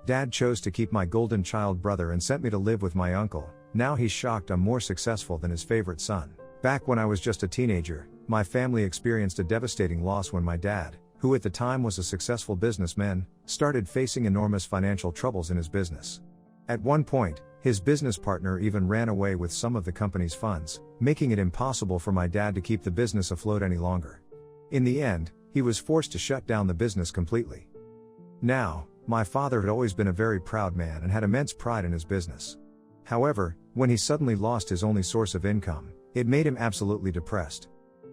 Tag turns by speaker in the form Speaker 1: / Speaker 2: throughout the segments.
Speaker 1: Dad chose to keep my golden child brother and sent me to live with my uncle. Now he's shocked I'm more successful than his favorite son. Back when I was just a teenager, my family experienced a devastating loss when my dad, who at the time was a successful businessman, started facing enormous financial troubles in his business. At one point, his business partner even ran away with some of the company's funds, making it impossible for my dad to keep the business afloat any longer. In the end, he was forced to shut down the business completely. Now, my father had always been a very proud man and had immense pride in his business. However, when he suddenly lost his only source of income, it made him absolutely depressed.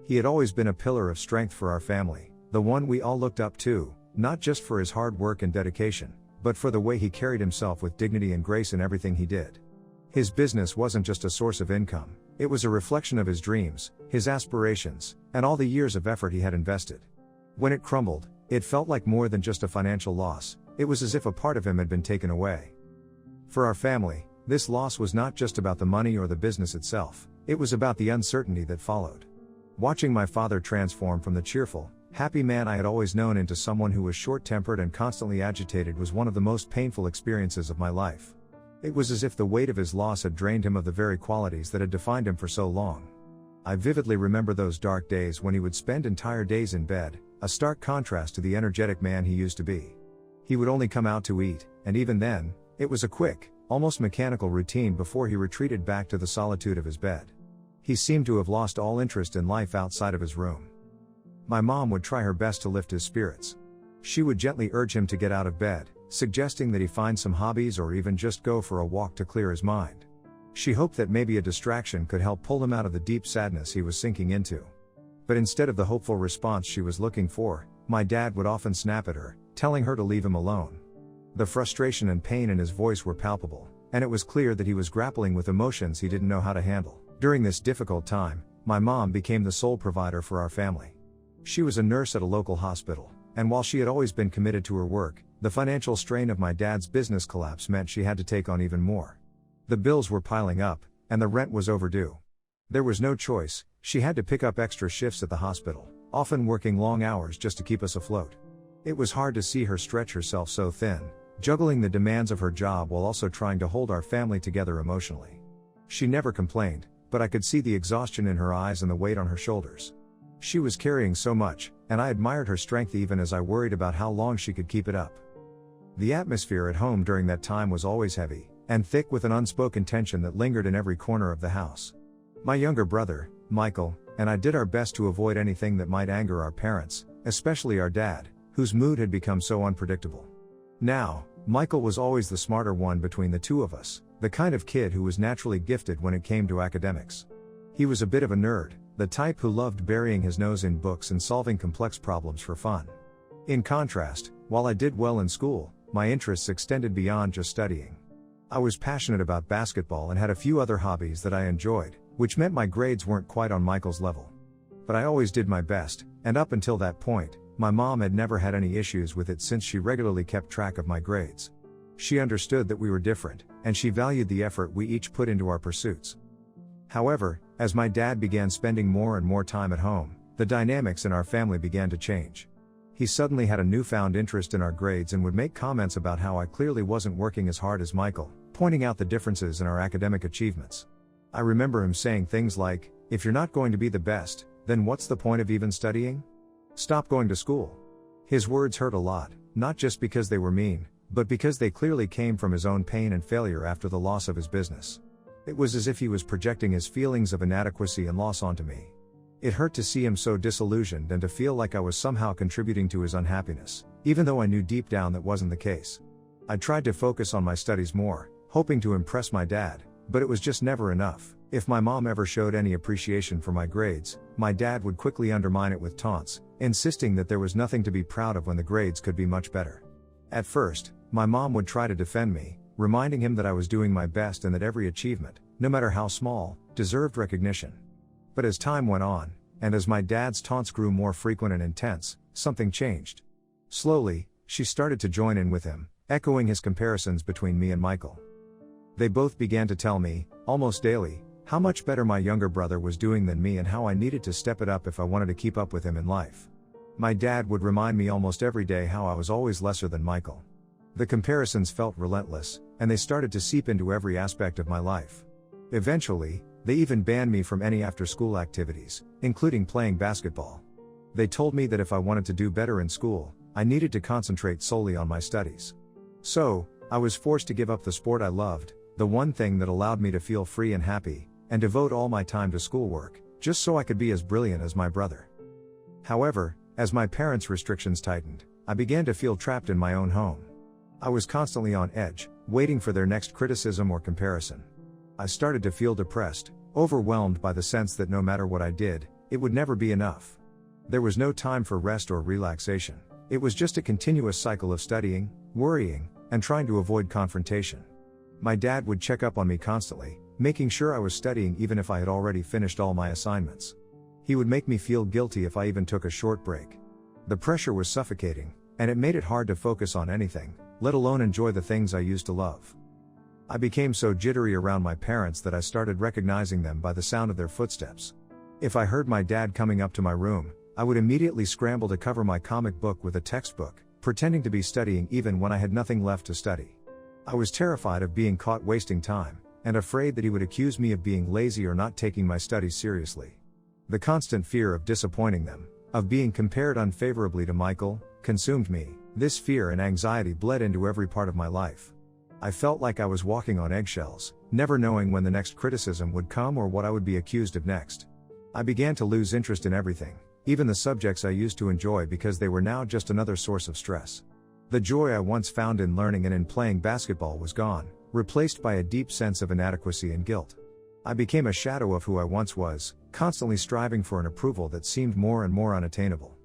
Speaker 1: He had always been a pillar of strength for our family, the one we all looked up to, not just for his hard work and dedication, but for the way he carried himself with dignity and grace in everything he did. His business wasn't just a source of income, it was a reflection of his dreams, his aspirations, and all the years of effort he had invested. When it crumbled, it felt like more than just a financial loss, it was as if a part of him had been taken away. For our family, this loss was not just about the money or the business itself, it was about the uncertainty that followed. Watching my father transform from the cheerful, happy man I had always known into someone who was short-tempered and constantly agitated was one of the most painful experiences of my life. It was as if the weight of his loss had drained him of the very qualities that had defined him for so long. I vividly remember those dark days when he would spend entire days in bed, a stark contrast to the energetic man he used to be. He would only come out to eat, and even then, it was a quick, almost mechanical routine before he retreated back to the solitude of his bed. He seemed to have lost all interest in life outside of his room. My mom would try her best to lift his spirits. She would gently urge him to get out of bed, suggesting that he find some hobbies or even just go for a walk to clear his mind. She hoped that maybe a distraction could help pull him out of the deep sadness he was sinking into. But instead of the hopeful response she was looking for, my dad would often snap at her, telling her to leave him alone. The frustration and pain in his voice were palpable, and it was clear that he was grappling with emotions he didn't know how to handle. During this difficult time, my mom became the sole provider for our family. She was a nurse at a local hospital, and while she had always been committed to her work, the financial strain of my dad's business collapse meant she had to take on even more. The bills were piling up, and the rent was overdue. There was no choice, she had to pick up extra shifts at the hospital, often working long hours just to keep us afloat. It was hard to see her stretch herself so thin, juggling the demands of her job while also trying to hold our family together emotionally. She never complained, but I could see the exhaustion in her eyes and the weight on her shoulders. She was carrying so much, and I admired her strength even as I worried about how long she could keep it up. The atmosphere at home during that time was always heavy, and thick with an unspoken tension that lingered in every corner of the house. My younger brother, Michael, and I did our best to avoid anything that might anger our parents, especially our dad, whose mood had become so unpredictable. Now, Michael was always the smarter one between the two of us, the kind of kid who was naturally gifted when it came to academics. He was a bit of a nerd, the type who loved burying his nose in books and solving complex problems for fun. In contrast, while I did well in school, my interests extended beyond just studying. I was passionate about basketball and had a few other hobbies that I enjoyed, which meant my grades weren't quite on Michael's level. But I always did my best, and up until that point, my mom had never had any issues with it since she regularly kept track of my grades. She understood that we were different, and she valued the effort we each put into our pursuits. However, as my dad began spending more and more time at home, the dynamics in our family began to change. He suddenly had a newfound interest in our grades and would make comments about how I clearly wasn't working as hard as Michael, pointing out the differences in our academic achievements. I remember him saying things like, "If you're not going to be the best, then what's the point of even studying? Stop going to school." His words hurt a lot, not just because they were mean, but because they clearly came from his own pain and failure after the loss of his business. It was as if he was projecting his feelings of inadequacy and loss onto me. It hurt to see him so disillusioned and to feel like I was somehow contributing to his unhappiness, even though I knew deep down that wasn't the case. I tried to focus on my studies more, hoping to impress my dad, but it was just never enough. If my mom ever showed any appreciation for my grades, my dad would quickly undermine it with taunts, insisting that there was nothing to be proud of when the grades could be much better. At first, my mom would try to defend me, reminding him that I was doing my best and that every achievement, no matter how small, deserved recognition. But as time went on, and as my dad's taunts grew more frequent and intense, something changed. Slowly, she started to join in with him, echoing his comparisons between me and Michael. They both began to tell me, almost daily, how much better my younger brother was doing than me and how I needed to step it up if I wanted to keep up with him in life. My dad would remind me almost every day how I was always lesser than Michael. The comparisons felt relentless, and they started to seep into every aspect of my life. Eventually, they even banned me from any after-school activities, including playing basketball. They told me that if I wanted to do better in school, I needed to concentrate solely on my studies. So, I was forced to give up the sport I loved, the one thing that allowed me to feel free and happy, and devote all my time to schoolwork, just so I could be as brilliant as my brother. However, as my parents' restrictions tightened, I began to feel trapped in my own home. I was constantly on edge, waiting for their next criticism or comparison. I started to feel depressed, overwhelmed by the sense that no matter what I did, it would never be enough. There was no time for rest or relaxation. It was just a continuous cycle of studying, worrying, and trying to avoid confrontation. My dad would check up on me constantly, making sure I was studying even if I had already finished all my assignments. He would make me feel guilty if I even took a short break. The pressure was suffocating, and it made it hard to focus on anything, let alone enjoy the things I used to love. I became so jittery around my parents that I started recognizing them by the sound of their footsteps. If I heard my dad coming up to my room, I would immediately scramble to cover my comic book with a textbook, pretending to be studying even when I had nothing left to study. I was terrified of being caught wasting time, and afraid that he would accuse me of being lazy or not taking my studies seriously. The constant fear of disappointing them, of being compared unfavorably to Michael, consumed me. This fear and anxiety bled into every part of my life. I felt like I was walking on eggshells, never knowing when the next criticism would come or what I would be accused of next. I began to lose interest in everything, even the subjects I used to enjoy, because they were now just another source of stress. The joy I once found in learning and in playing basketball was gone, replaced by a deep sense of inadequacy and guilt. I became a shadow of who I once was, constantly striving for an approval that seemed more and more unattainable.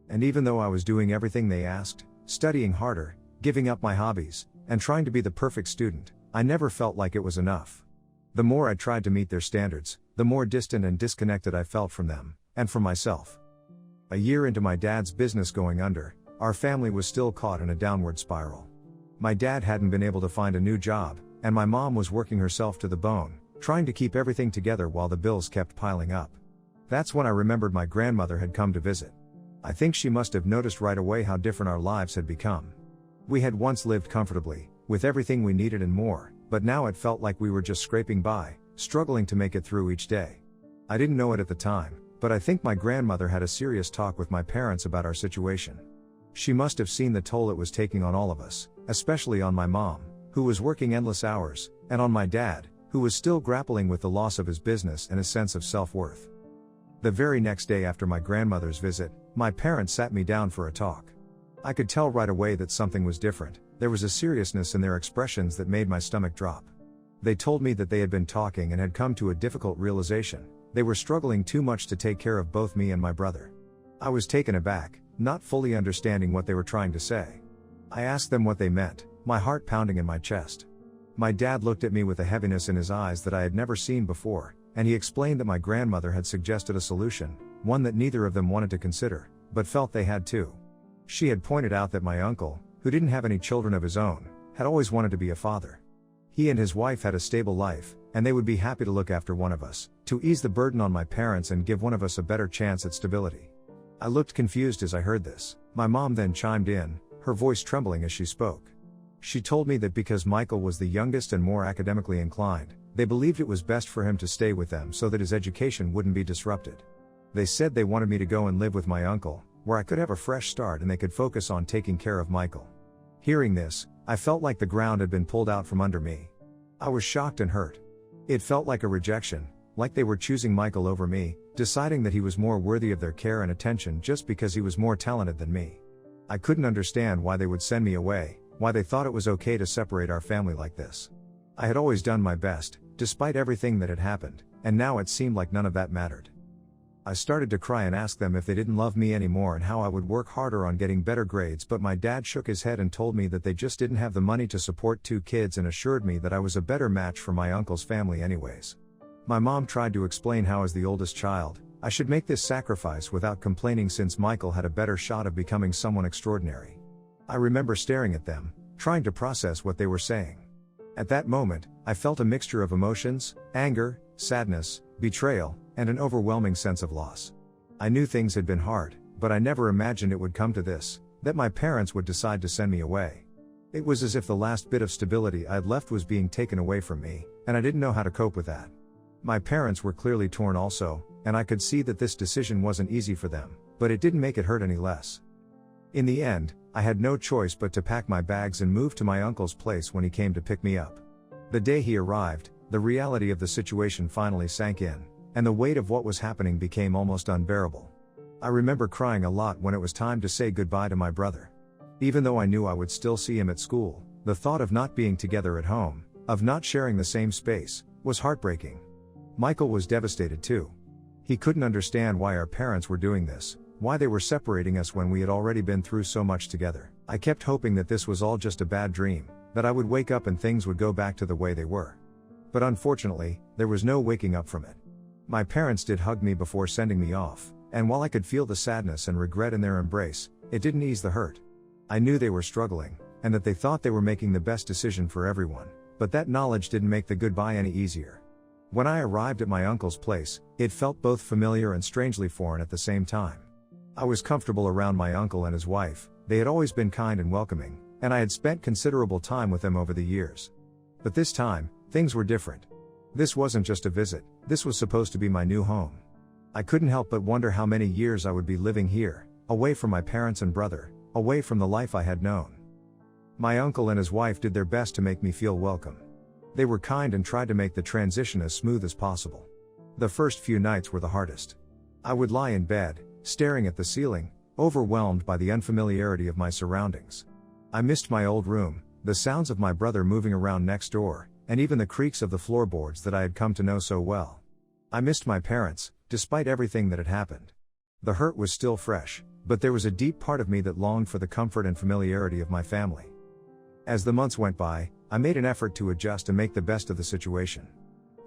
Speaker 1: And even though I was doing everything they asked, studying harder, giving up my hobbies, and trying to be the perfect student, I never felt like it was enough. The more I tried to meet their standards, the more distant and disconnected I felt from them, and from myself. A year into my dad's business going under, our family was still caught in a downward spiral. My dad hadn't been able to find a new job, and my mom was working herself to the bone, trying to keep everything together while the bills kept piling up. That's when I remembered my grandmother had come to visit. I think she must have noticed right away how different our lives had become. We had once lived comfortably, with everything we needed and more, but now it felt like we were just scraping by, struggling to make it through each day. I didn't know it at the time, but I think my grandmother had a serious talk with my parents about our situation. She must have seen the toll it was taking on all of us, especially on my mom, who was working endless hours, and on my dad, who was still grappling with the loss of his business and his sense of self-worth. The very next day after my grandmother's visit, my parents sat me down for a talk. I could tell right away that something was different. There was a seriousness in their expressions that made my stomach drop. They told me that they had been talking and had come to a difficult realization. They were struggling too much to take care of both me and my brother. I was taken aback, not fully understanding what they were trying to say. I asked them what they meant, my heart pounding in my chest. My dad looked at me with a heaviness in his eyes that I had never seen before, and he explained that my grandmother had suggested a solution, one that neither of them wanted to consider, but felt they had to. She had pointed out that my uncle, who didn't have any children of his own, had always wanted to be a father. He and his wife had a stable life, and they would be happy to look after one of us, to ease the burden on my parents and give one of us a better chance at stability. I looked confused as I heard this. My mom then chimed in, her voice trembling as she spoke. She told me that because Michael was the youngest and more academically inclined, they believed it was best for him to stay with them so that his education wouldn't be disrupted. They said they wanted me to go and live with my uncle, where I could have a fresh start and they could focus on taking care of Michael. Hearing this, I felt like the ground had been pulled out from under me. I was shocked and hurt. It felt like a rejection, like they were choosing Michael over me, deciding that he was more worthy of their care and attention just because he was more talented than me. I couldn't understand why they would send me away, why they thought it was okay to separate our family like this. I had always done my best, despite everything that had happened, and now it seemed like none of that mattered. I started to cry and ask them if they didn't love me anymore and how I would work harder on getting better grades, but my dad shook his head and told me that they just didn't have the money to support 2 kids and assured me that I was a better match for my uncle's family anyways. My mom tried to explain how, as the oldest child, I should make this sacrifice without complaining since Michael had a better shot of becoming someone extraordinary. I remember staring at them, trying to process what they were saying. At that moment, I felt a mixture of emotions, anger, sadness, betrayal, and an overwhelming sense of loss. I knew things had been hard, but I never imagined it would come to this, that my parents would decide to send me away. It was as if the last bit of stability I'd left was being taken away from me, and I didn't know how to cope with that. My parents were clearly torn also, and I could see that this decision wasn't easy for them, but it didn't make it hurt any less. In the end, I had no choice but to pack my bags and move to my uncle's place when he came to pick me up. The day he arrived, the reality of the situation finally sank in, and the weight of what was happening became almost unbearable. I remember crying a lot when it was time to say goodbye to my brother. Even though I knew I would still see him at school, the thought of not being together at home, of not sharing the same space, was heartbreaking. Michael was devastated too. He couldn't understand why our parents were doing this, why they were separating us when we had already been through so much together. I kept hoping that this was all just a bad dream, that I would wake up and things would go back to the way they were. But unfortunately, there was no waking up from it. My parents did hug me before sending me off, and while I could feel the sadness and regret in their embrace, it didn't ease the hurt. I knew they were struggling, and that they thought they were making the best decision for everyone, but that knowledge didn't make the goodbye any easier. When I arrived at my uncle's place, it felt both familiar and strangely foreign at the same time. I was comfortable around my uncle and his wife, they had always been kind and welcoming, and I had spent considerable time with them over the years. But this time, things were different. This wasn't just a visit, this was supposed to be my new home. I couldn't help but wonder how many years I would be living here, away from my parents and brother, away from the life I had known. My uncle and his wife did their best to make me feel welcome. They were kind and tried to make the transition as smooth as possible. The first few nights were the hardest. I would lie in bed, staring at the ceiling, overwhelmed by the unfamiliarity of my surroundings. I missed my old room, the sounds of my brother moving around next door, and even the creaks of the floorboards that I had come to know so well. I missed my parents, despite everything that had happened. The hurt was still fresh, but there was a deep part of me that longed for the comfort and familiarity of my family. As the months went by, I made an effort to adjust and make the best of the situation.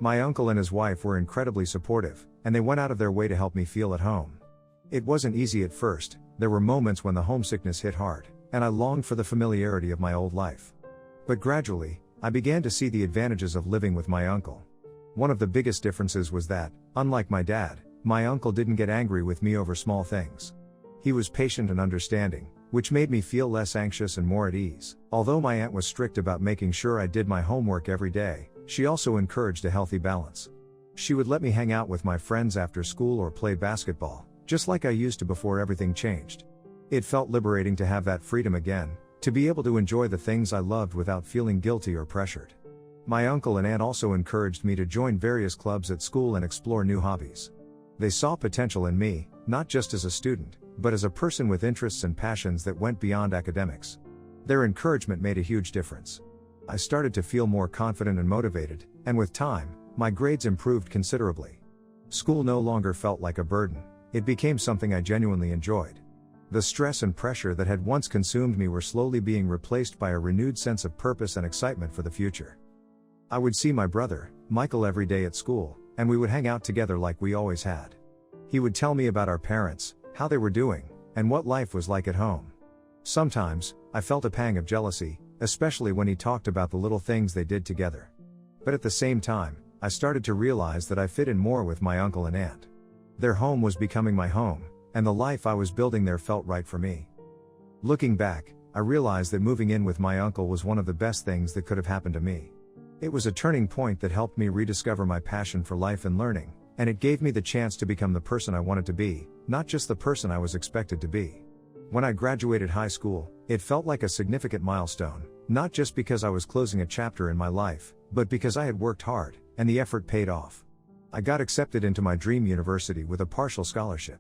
Speaker 1: My uncle and his wife were incredibly supportive, and they went out of their way to help me feel at home. It wasn't easy at first, there were moments when the homesickness hit hard, and I longed for the familiarity of my old life. But gradually, I began to see the advantages of living with my uncle. One of the biggest differences was that, unlike my dad, my uncle didn't get angry with me over small things. He was patient and understanding, which made me feel less anxious and more at ease. Although my aunt was strict about making sure I did my homework every day, she also encouraged a healthy balance. She would let me hang out with my friends after school or play basketball, just like I used to before everything changed. It felt liberating to have that freedom again, to be able to enjoy the things I loved without feeling guilty or pressured. My uncle and aunt also encouraged me to join various clubs at school and explore new hobbies. They saw potential in me, not just as a student, but as a person with interests and passions that went beyond academics. Their encouragement made a huge difference. I started to feel more confident and motivated, and with time, my grades improved considerably. School no longer felt like a burden, it became something I genuinely enjoyed. The stress and pressure that had once consumed me were slowly being replaced by a renewed sense of purpose and excitement for the future. I would see my brother, Michael, every day at school, and we would hang out together like we always had. He would tell me about our parents, how they were doing, and what life was like at home. Sometimes, I felt a pang of jealousy, especially when he talked about the little things they did together. But at the same time, I started to realize that I fit in more with my uncle and aunt. Their home was becoming my home, and the life I was building there felt right for me. Looking back, I realized that moving in with my uncle was one of the best things that could have happened to me. It was a turning point that helped me rediscover my passion for life and learning, and it gave me the chance to become the person I wanted to be, not just the person I was expected to be. When I graduated high school, it felt like a significant milestone, not just because I was closing a chapter in my life, but because I had worked hard, and the effort paid off. I got accepted into my dream university with a partial scholarship.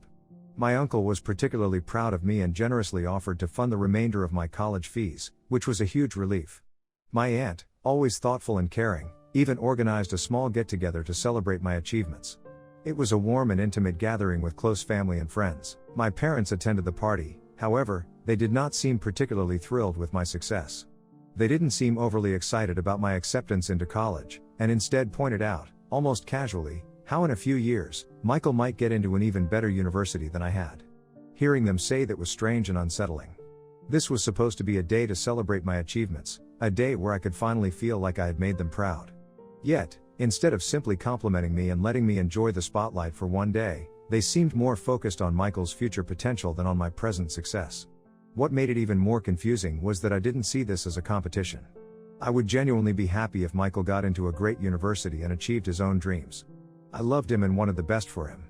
Speaker 1: My uncle was particularly proud of me and generously offered to fund the remainder of my college fees, which was a huge relief. My aunt, always thoughtful and caring, even organized a small get-together to celebrate my achievements. It was a warm and intimate gathering with close family and friends. My parents attended the party, however, they did not seem particularly thrilled with my success. They didn't seem overly excited about my acceptance into college, and instead pointed out, almost casually, how in a few years, Michael might get into an even better university than I had. Hearing them say that was strange and unsettling. This was supposed to be a day to celebrate my achievements, a day where I could finally feel like I had made them proud. Yet, instead of simply complimenting me and letting me enjoy the spotlight for one day, they seemed more focused on Michael's future potential than on my present success. What made it even more confusing was that I didn't see this as a competition. I would genuinely be happy if Michael got into a great university and achieved his own dreams. I loved him and wanted the best for him.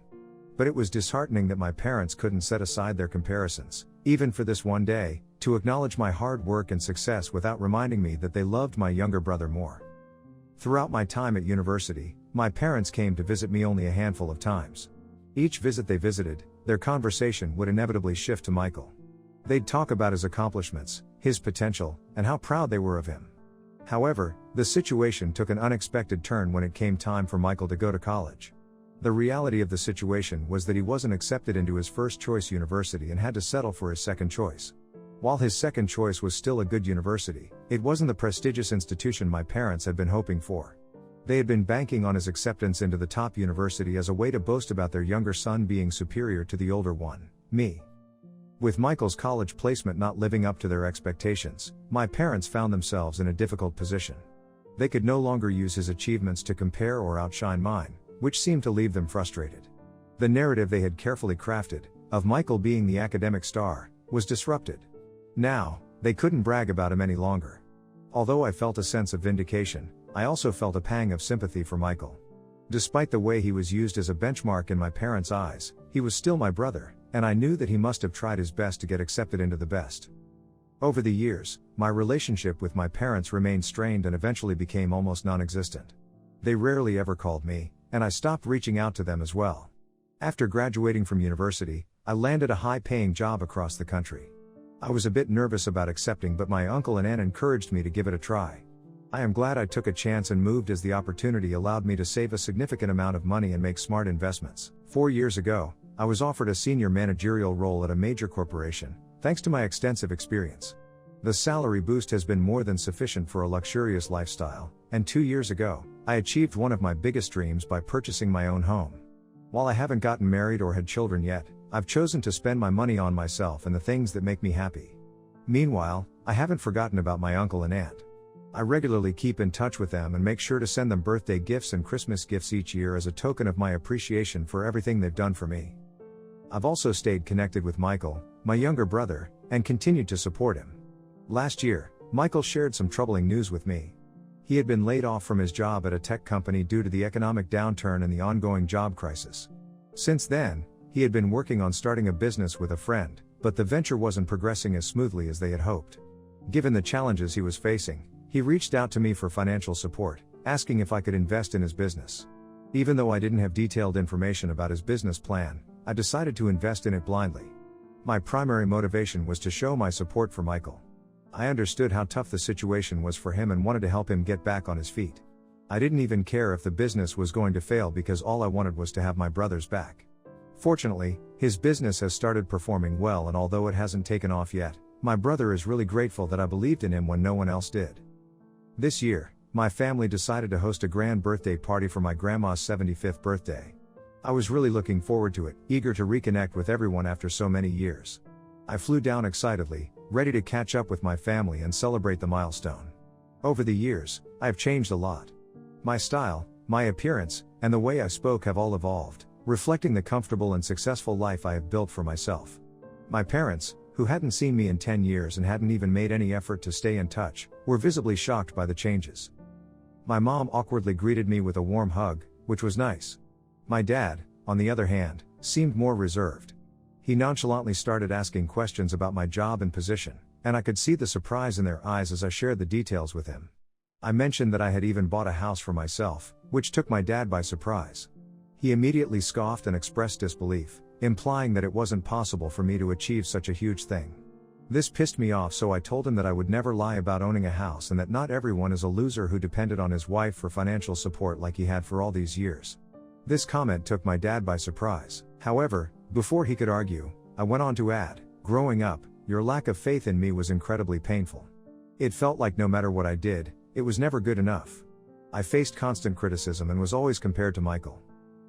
Speaker 1: But it was disheartening that my parents couldn't set aside their comparisons, even for this one day, to acknowledge my hard work and success without reminding me that they loved my younger brother more. Throughout my time at university, my parents came to visit me only a handful of times. Each visit they visited, their conversation would inevitably shift to Michael. They'd talk about his accomplishments, his potential, and how proud they were of him. However, the situation took an unexpected turn when it came time for Michael to go to college. The reality of the situation was that he wasn't accepted into his first choice university and had to settle for his second choice. While his second choice was still a good university, it wasn't the prestigious institution my parents had been hoping for. They had been banking on his acceptance into the top university as a way to boast about their younger son being superior to the older one, me. With Michael's college placement not living up to their expectations, my parents found themselves in a difficult position. They could no longer use his achievements to compare or outshine mine, which seemed to leave them frustrated. The narrative they had carefully crafted, of Michael being the academic star, was disrupted. Now, they couldn't brag about him any longer. Although I felt a sense of vindication, I also felt a pang of sympathy for Michael. Despite the way he was used as a benchmark in my parents' eyes, he was still my brother, and I knew that he must have tried his best to get accepted into the best. Over the years, my relationship with my parents remained strained and eventually became almost non-existent. They rarely ever called me, and I stopped reaching out to them as well. After graduating from university, I landed a high-paying job across the country. I was a bit nervous about accepting, but my uncle and aunt encouraged me to give it a try. I am glad I took a chance and moved, as the opportunity allowed me to save a significant amount of money and make smart investments. 4 years ago, I was offered a senior managerial role at a major corporation, thanks to my extensive experience. The salary boost has been more than sufficient for a luxurious lifestyle, and 2 years ago, I achieved one of my biggest dreams by purchasing my own home. While I haven't gotten married or had children yet, I've chosen to spend my money on myself and the things that make me happy. Meanwhile, I haven't forgotten about my uncle and aunt. I regularly keep in touch with them and make sure to send them birthday gifts and Christmas gifts each year as a token of my appreciation for everything they've done for me. I've also stayed connected with Michael, my younger brother, and continued to support him. Last year, Michael shared some troubling news with me. He had been laid off from his job at a tech company due to the economic downturn and the ongoing job crisis. Since then, he had been working on starting a business with a friend, but the venture wasn't progressing as smoothly as they had hoped. Given the challenges he was facing, he reached out to me for financial support, asking if I could invest in his business. Even though I didn't have detailed information about his business plan, I decided to invest in it blindly. My primary motivation was to show my support for Michael. I understood how tough the situation was for him and wanted to help him get back on his feet. I didn't even care if the business was going to fail, because all I wanted was to have my brother's back. Fortunately, his business has started performing well, and although it hasn't taken off yet, my brother is really grateful that I believed in him when no one else did. This year, my family decided to host a grand birthday party for my grandma's 75th birthday. I was really looking forward to it, eager to reconnect with everyone after so many years. I flew down excitedly, ready to catch up with my family and celebrate the milestone. Over the years, I've changed a lot. My style, my appearance, and the way I spoke have all evolved, reflecting the comfortable and successful life I have built for myself. My parents, who hadn't seen me in 10 years and hadn't even made any effort to stay in touch, were visibly shocked by the changes. My mom awkwardly greeted me with a warm hug, which was nice. My dad, on the other hand, seemed more reserved. He nonchalantly started asking questions about my job and position, and I could see the surprise in their eyes as I shared the details with him. I mentioned that I had even bought a house for myself, which took my dad by surprise. He immediately scoffed and expressed disbelief, implying that it wasn't possible for me to achieve such a huge thing. This pissed me off, so I told him that I would never lie about owning a house and that not everyone is a loser who depended on his wife for financial support like he had for all these years. This comment took my dad by surprise. However, before he could argue, I went on to add, "Growing up, your lack of faith in me was incredibly painful. It felt like no matter what I did, it was never good enough. I faced constant criticism and was always compared to Michael.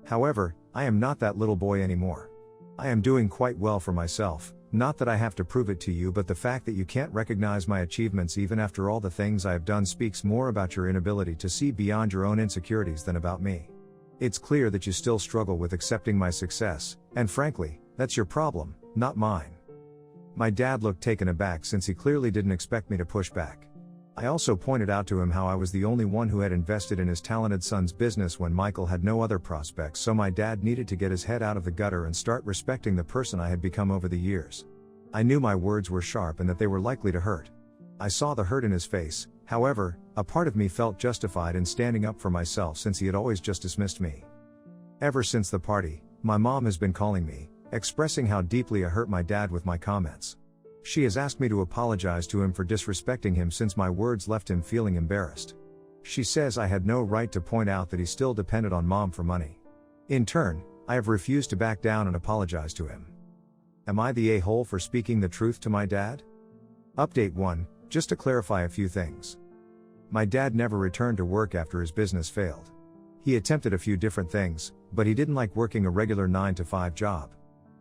Speaker 1: However, I am not that little boy anymore. I am doing quite well for myself, not that I have to prove it to you, but the fact that you can't recognize my achievements even after all the things I have done speaks more about your inability to see beyond your own insecurities than about me. It's clear that you still struggle with accepting my success, and frankly, that's your problem, not mine." My dad looked taken aback since he clearly didn't expect me to push back. I also pointed out to him how I was the only one who had invested in his talented son's business when Michael had no other prospects, so my dad needed to get his head out of the gutter and start respecting the person I had become over the years. I knew my words were sharp and that they were likely to hurt. I saw the hurt in his face, however, a part of me felt justified in standing up for myself since he had always just dismissed me. Ever since the party, my mom has been calling me, expressing how deeply I hurt my dad with my comments. She has asked me to apologize to him for disrespecting him since my words left him feeling embarrassed. She says I had no right to point out that he still depended on mom for money. In turn, I have refused to back down and apologize to him. Am I the a-hole for speaking the truth to my dad? Update 1, just to clarify a few things. My dad never returned to work after his business failed. He attempted a few different things, but he didn't like working a regular 9-to-5 job.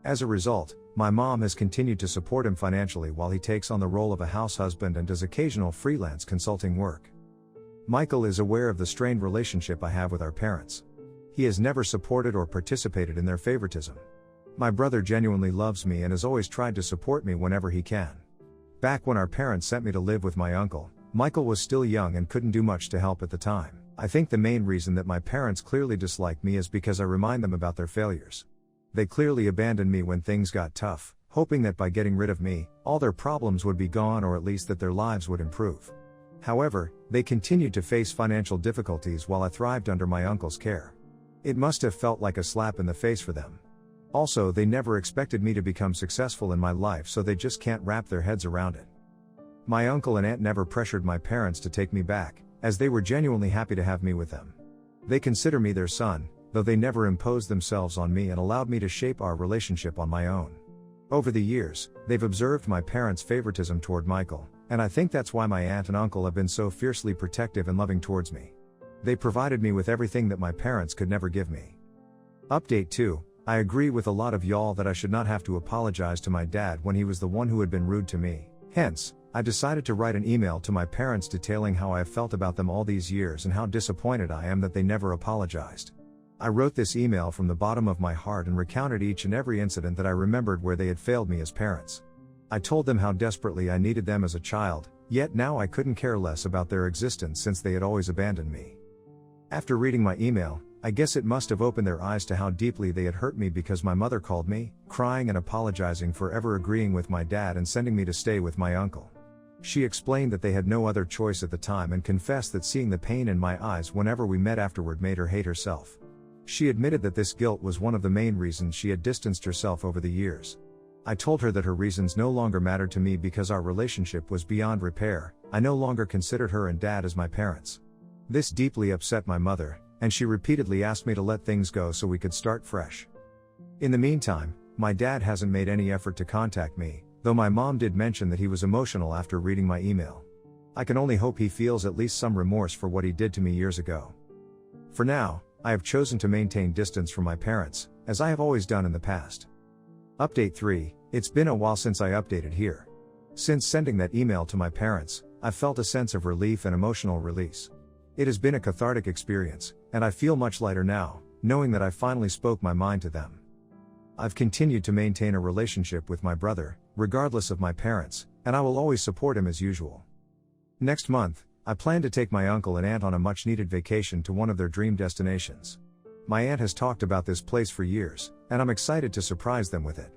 Speaker 1: As a result, my mom has continued to support him financially while he takes on the role of a house husband and does occasional freelance consulting work. Michael is aware of the strained relationship I have with our parents. He has never supported or participated in their favoritism. My brother genuinely loves me and has always tried to support me whenever he can. Back when our parents sent me to live with my uncle, Michael was still young and couldn't do much to help at the time. I think the main reason that my parents clearly dislike me is because I remind them about their failures. They clearly abandoned me when things got tough, hoping that by getting rid of me, all their problems would be gone or at least that their lives would improve. However, they continued to face financial difficulties while I thrived under my uncle's care. It must have felt like a slap in the face for them. Also, they never expected me to become successful in my life, so they just can't wrap their heads around it. My uncle and aunt never pressured my parents to take me back, as they were genuinely happy to have me with them. They consider me their son, though they never imposed themselves on me and allowed me to shape our relationship on my own. Over the years, they've observed my parents' favoritism toward Michael, and I think that's why my aunt and uncle have been so fiercely protective and loving towards me. They provided me with everything that my parents could never give me. Update 2, I agree with a lot of y'all that I should not have to apologize to my dad when he was the one who had been rude to me. Hence, I decided to write an email to my parents detailing how I have felt about them all these years and how disappointed I am that they never apologized. I wrote this email from the bottom of my heart and recounted each and every incident that I remembered where they had failed me as parents. I told them how desperately I needed them as a child, yet now I couldn't care less about their existence since they had always abandoned me. After reading my email, I guess it must have opened their eyes to how deeply they had hurt me because my mother called me, crying and apologizing for ever agreeing with my dad and sending me to stay with my uncle. She explained that they had no other choice at the time and confessed that seeing the pain in my eyes whenever we met afterward made her hate herself. She admitted that this guilt was one of the main reasons she had distanced herself over the years. I told her that her reasons no longer mattered to me because our relationship was beyond repair. I no longer considered her and dad as my parents. This deeply upset my mother, and she repeatedly asked me to let things go so we could start fresh. In the meantime, my dad hasn't made any effort to contact me, though my mom did mention that he was emotional after reading my email. I can only hope he feels at least some remorse for what he did to me years ago. For now, I have chosen to maintain distance from my parents, as I have always done in the past. Update 3, it's been a while since I updated here. Since sending that email to my parents, I've felt a sense of relief and emotional release. It has been a cathartic experience, and I feel much lighter now, knowing that I finally spoke my mind to them. I've continued to maintain a relationship with my brother, regardless of my parents, and I will always support him as usual. Next month, I plan to take my uncle and aunt on a much-needed vacation to one of their dream destinations. My aunt has talked about this place for years, and I'm excited to surprise them with it.